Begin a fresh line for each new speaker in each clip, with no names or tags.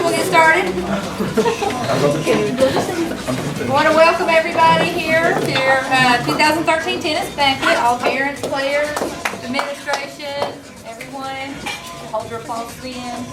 we'll get started. I want to welcome everybody here to your 2013 tennis banquet. All parents, players, administration, everyone. Hold your applause to the end.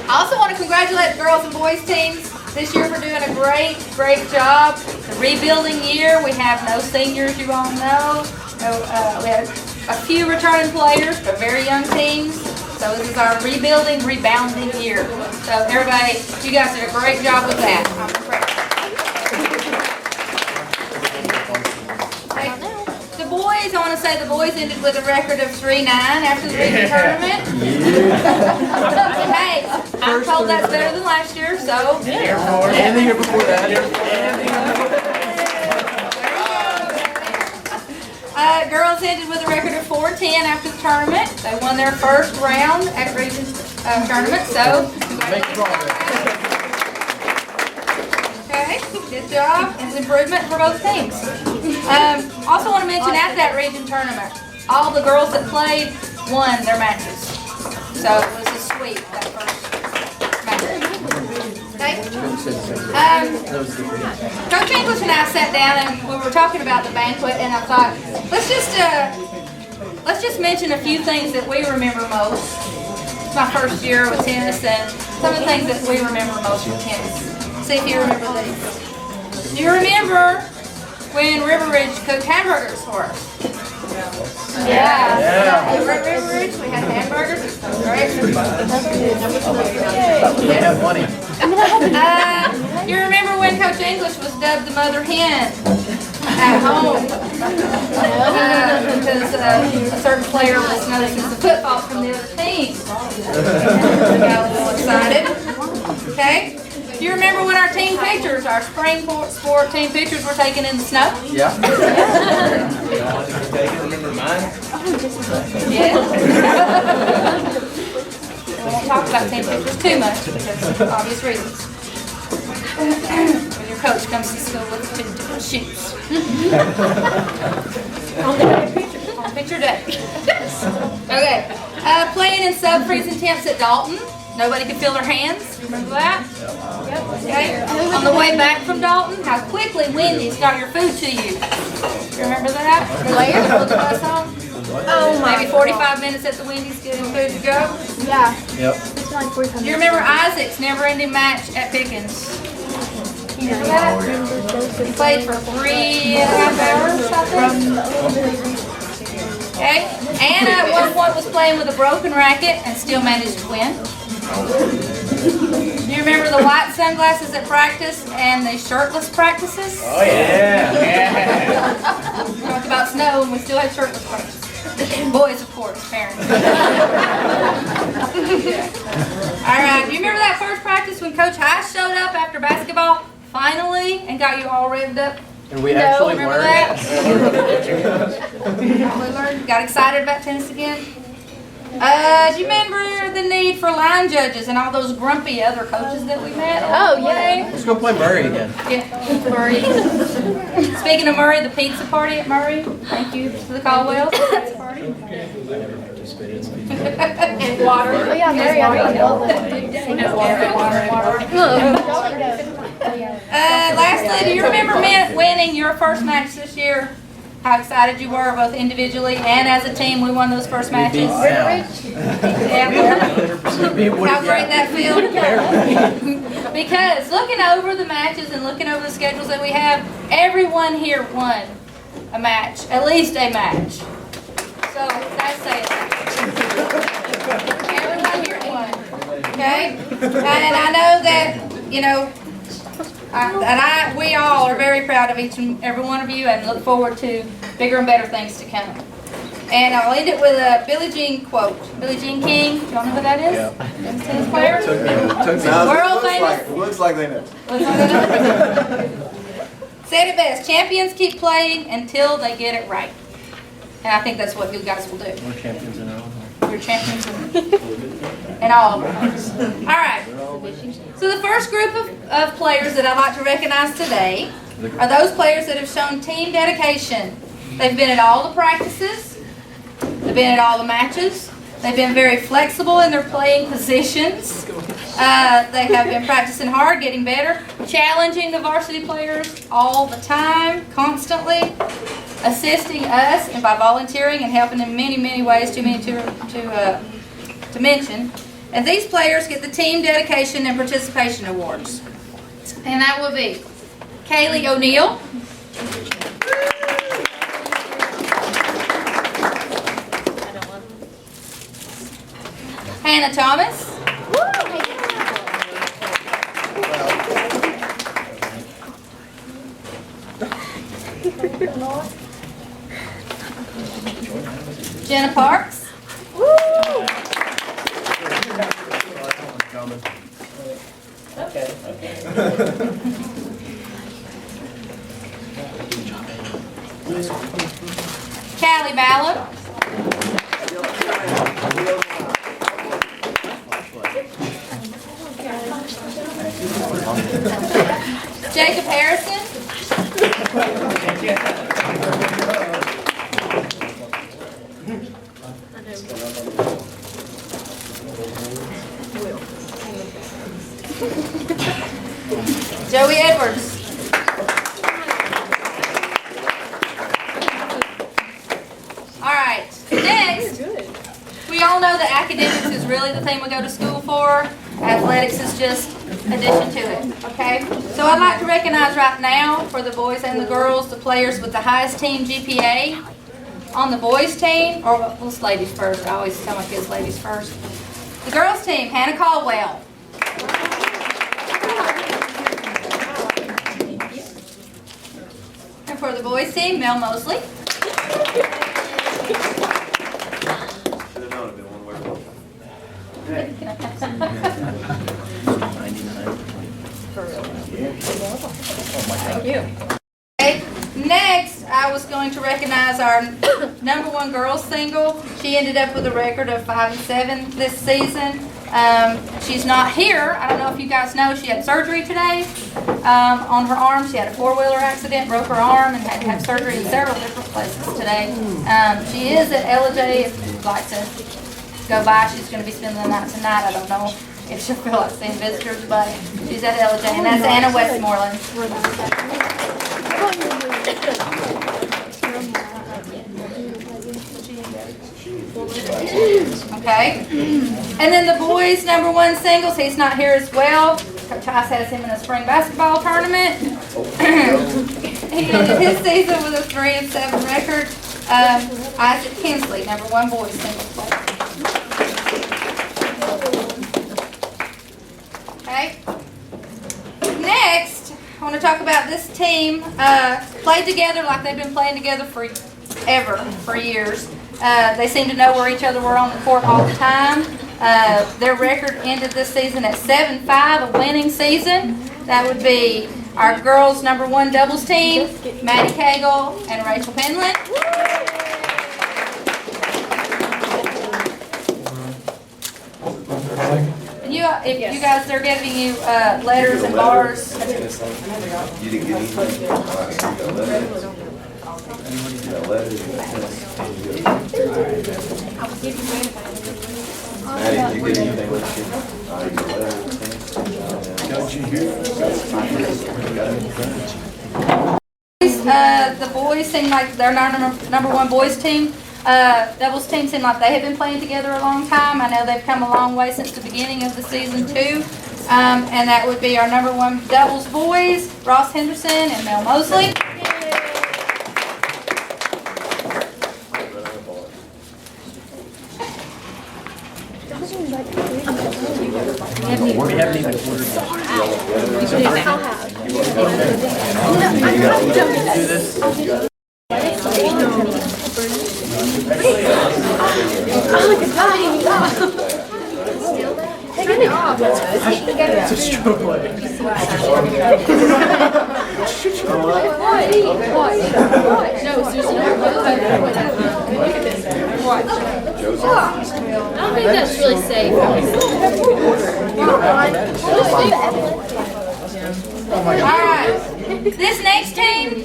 I also want to congratulate the girls and boys teams this year for doing a great job. The rebuilding year. We have no seniors, you all know. We have a few returning players, but very young teams. So this is our rebuilding, rebounding year. So everybody, you guys did a great job with that. I'm impressed. The boys, I want to say the boys ended with a record of 3-9 after the region tournament. Hey, I'm told that's better than last year, so.
And the year before that.
Girls ended with a record of 4-10 after the tournament. They won their first round at region tournament, so. Okay, good job. It's improvement for both teams. Also want to mention at that region tournament, all the girls that played won their matches. So it was a sweep that first match. Okay. Coach English and I sat down and we were talking about the banquet, and I thought, let's just mention a few things that we remember most. It's my first year with tennis, and some of the things that we remember most with tennis. See if you remember these. Do you remember when River Ridge cooked hamburgers for us? Yeah. We were at River Ridge, we had hamburgers. Right?
Yeah, funny.
You remember when Coach English was dubbed the mother hen at home? Because a certain player was noticing the football from the other team. We got a little excited. Okay? Do you remember when our team pictures, our spring sport team pictures were taken in the snow?
Yeah. Remember mine?
Yeah. We won't talk about team pictures too much because of obvious reasons. When your coach comes to school with two different shoes. On picture day. Okay. Playing in sub-freezing temps at Dalton. Nobody could feel their hands. Remember that? Yep. Okay. On the way back from Dalton, how quickly Wendy's got your food to you. Remember that? Later, put the bus on. Oh, maybe 45 minutes at the Wendy's getting food to go.
Yeah.
Yep.
It's like 45
Do you remember Isaac's never-ending match at Pickens? You remember that? He played for 3.5 hours, I think. Okay. Anna at one point was playing with a broken racket and still managed to win. Do you remember the white sunglasses at practice and the shirtless practices?
Oh yeah.
We talked about snow and we still had shirtless practice. Boys, of course, parents. All right. Do you remember that first practice when Coach Heiss showed up after basketball finally and got you all revved up?
And we actually
remember
learned.
that? Got excited about tennis again? Do you remember the need for line judges and all those grumpy other coaches that we met?
Oh, yeah.
Let's go play Murray again.
Yeah, Murray. Speaking of Murray, the pizza party at Murray. Thank you to the Caldwells. Pizza party.
I never participated.
And water.
Oh, yeah, Mary,
Lastly, do you remember winning your first match this year? How excited you were, both individually and as a team. We won those first matches. Yeah. How great that feels. Because looking over the matches and looking over the schedules that we have, everyone here won a match, at least a match. So that's saying that. Everyone here won. Okay? And I know that, you know, we all are very proud of each and every one of you and look forward to bigger and better things to come. And I'll end it with a Billie Jean quote. Billie Jean King, do you all know who that is?
Yeah.
Tennis player? World famous.
Looks like they know.
Said it best, champions keep playing until they get it right. And I think that's what you guys will do.
We're champions in our own.
You're champions in all of them. All right. So the first group of players that I'd like to recognize today are those players that have shown team dedication. They've been at all the practices. They've been at all the matches. They've been very flexible in their playing positions. They have been practicing hard, getting better, challenging the varsity players all the time, constantly, assisting us and by volunteering and helping in many, many ways, too many to mention. And these players get the Team Dedication and Participation Awards. And that will be Kaylee O'Neill, Hannah Thomas, Jenna Parks, Callie Ballard, Jacob Harrison, Joey Edwards, all right, next, we all know that academics is really the thing we go to school for. Athletics is just addition to it, okay? So I'd like to recognize right now for the boys and the girls, the players with the highest team GPA on the boys team, or let's ladies first. I always tell my kids ladies first. The girls team, Hannah Caldwell. And for the boys team, Mel Mosley. Thank you. Okay. Next, I was going to recognize our #1 girls single. She ended up with a record of 5 and 7 this season. She's not here. I don't know if you guys know, she had surgery today on her arm. She had a 4-wheeler accident, broke her arm, and had to have surgery in several different places today. She is at LJ if you'd like to go by. She's going to be spending the night tonight. I don't know if she'll feel like seeing visitors, but she's at LJ, and that's Anna Westmoreland. Okay. And then the boys' #1 singles, he's not here as well. Coach Tice has him in a spring basketball tournament. He ended his season with a 3 and 7 record. Isaac Kinsley, #1 boys singles player. Okay. Next, I want to talk about this team. Played together like they've been playing together for years. They seem to know where each other were on the court all the time. Their record ended this season at 7-5, a winning season. That would be our girls' #1 doubles team, Maddie Cagle and Rachel Penland. If you guys, they're giving you letters and bars.
You didn't get anything? All right, you got letters. You got letters. Maddie, did you get anything with you? All right, you got letters.
The boys seem like they're our #1 boys team. Doubles team seem like they have been playing together a long time. I know they've come a long way since the beginning of the season too. And that would be our #1 doubles boys, Ross Henderson and Mel Mosley.
We haven't even ordered It's a stroke play.
No, seriously. Look at this. Watch. I don't think that's really safe.
Alright, this next team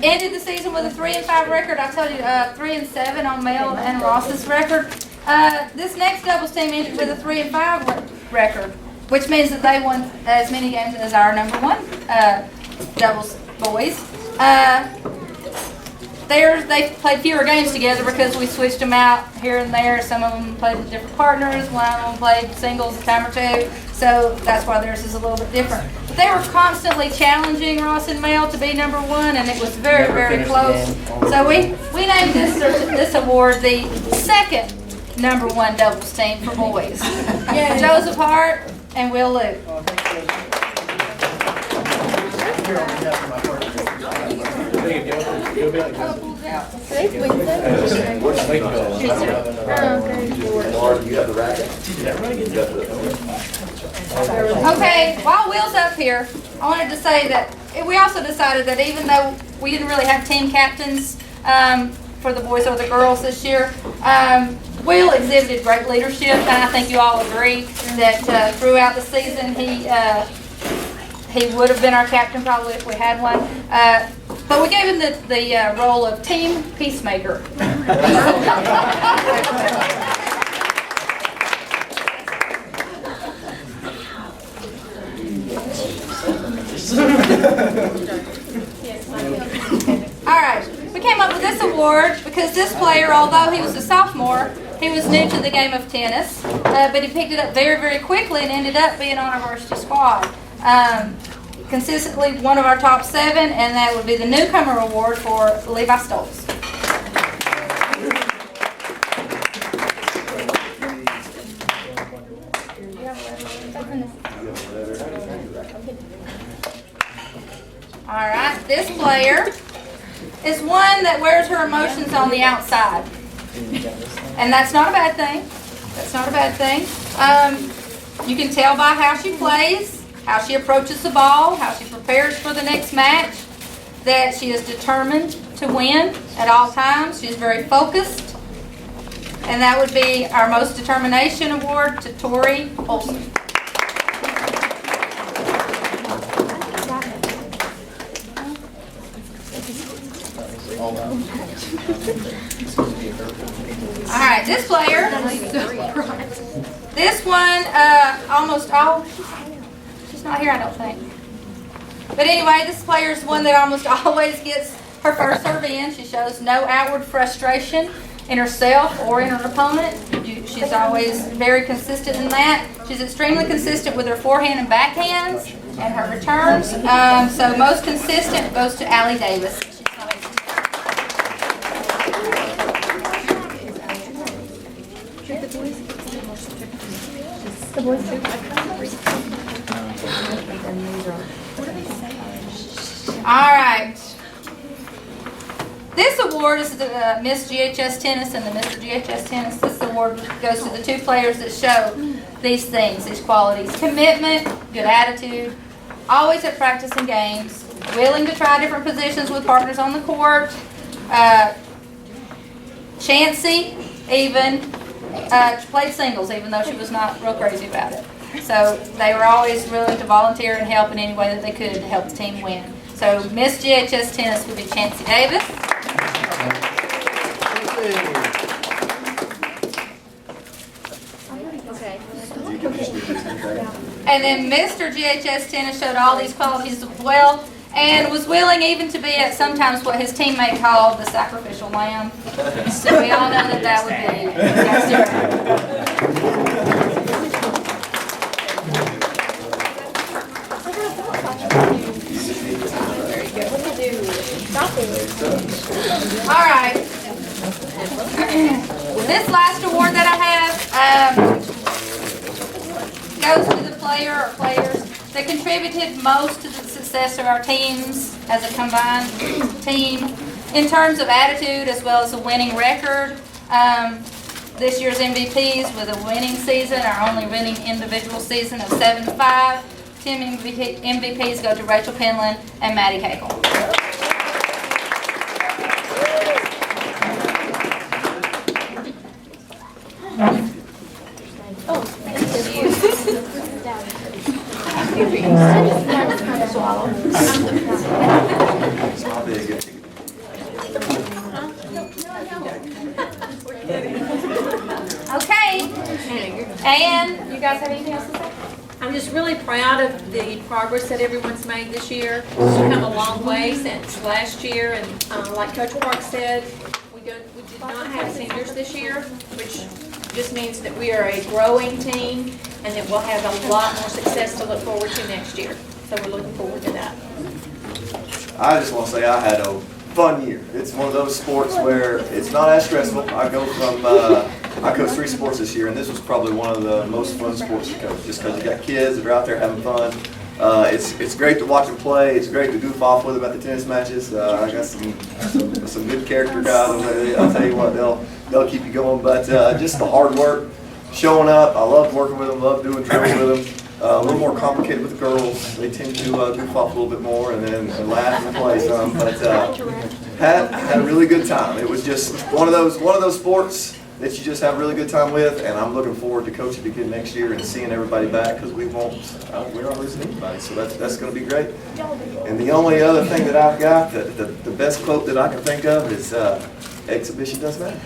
ended the season with a 3 and 5 record. I told you 3 and 7 on Mel and Ross's record. This next doubles team ended with a 3-5 record, which means that they won as many games as our number one doubles boys. They played fewer games together because we switched them out here and there. Some of them played with different partners. One of them played singles a time or two. So that's why theirs is a little bit different. But they were constantly challenging Ross and Mel to be number one, and it was very, very close. So we named this award the second number one doubles team for boys. Joseph Hart and Will Luke. Okay, while Will's up here, I wanted to say that we also decided that even though we didn't really have team captains for the boys or the girls this year, Will exhibited great leadership, and I think you all agree that throughout the season he would have been our captain probably if we had one. But we gave him the role of team peacemaker. All right, we came up with this award because this player, although he was a sophomore, he was new to the game of tennis, but he picked it up very, very quickly and ended up being on our varsity squad. Consistently one of our top 7, and that would be the newcomer award for Levi Stoltz. All right, this player is one that wears her emotions on the outside, and that's not a bad thing. That's not a bad thing. You can tell by how she plays, how she approaches the ball, how she prepares for the next match, that she is determined to win at all times. She's very focused. And that would be our Most Determination Award to Tori Olson. All right, this player, this one, almost all, she's not here I don't think. But anyway, this player is one that almost always gets her first serve in. She shows no outward frustration in herself or in her opponent. She's always very consistent in that. She's extremely consistent with her forehand and backhands and her returns. So most consistent goes to Allie Davis. All right. This award is the Miss GHS Tennis and the Mr. GHS Tennis. This award goes to the 2 players that show these things, these qualities. Commitment, good attitude, always at practice and games, willing to try different positions with partners on the court, chancy, even played singles, even though she was not real crazy about it. So they were always willing to volunteer and help in any way that they could to help the team win. So Miss GHS Tennis would be Chancey Davis. And then Mr. GHS Tennis showed all these qualities as well and was willing even to be at sometimes what his teammate called the sacrificial lamb. So we all know that that would be. All right. This last award that I have goes to the player or players that contributed most to the success of our teams as a combined team in terms of attitude as well as a winning record. This year's MVPs with a winning season, our only winning individual season of 7-5. Team MVPs go to Rachel Penland and Maddie Cagle. And you guys have anything else to say?
I'm just really proud of the progress that everyone's made this year. We've come a long way since last year, and like Coach Park said, we did not have seniors this year, which just means that we are a growing team and that we'll have a lot more success to look forward to next year. So we're looking forward to that.
I just want to say I had a fun year. It's one of those sports where it's not as stressful. I coached 3 sports this year, and this was probably one of the most fun sports to coach, just because you got kids that are out there having fun. It's great to watch them play. It's great to goof off with them at the tennis matches. I got some good character guys over there. I'll tell you what, they'll keep you going. But just the hard work, showing up. I love working with them. Love doing drills with them. A little more complicated with the girls. They tend to goof off a little bit more and laugh and play some. But had a really good time. It was just one of those sports that you just have a really good time with, and I'm looking forward to coaching again next year and seeing everybody back, because we're not losing anybody, so that's going to be great. And the only other thing that I've got, the best quote that I can think of is, exhibition doesn't matter.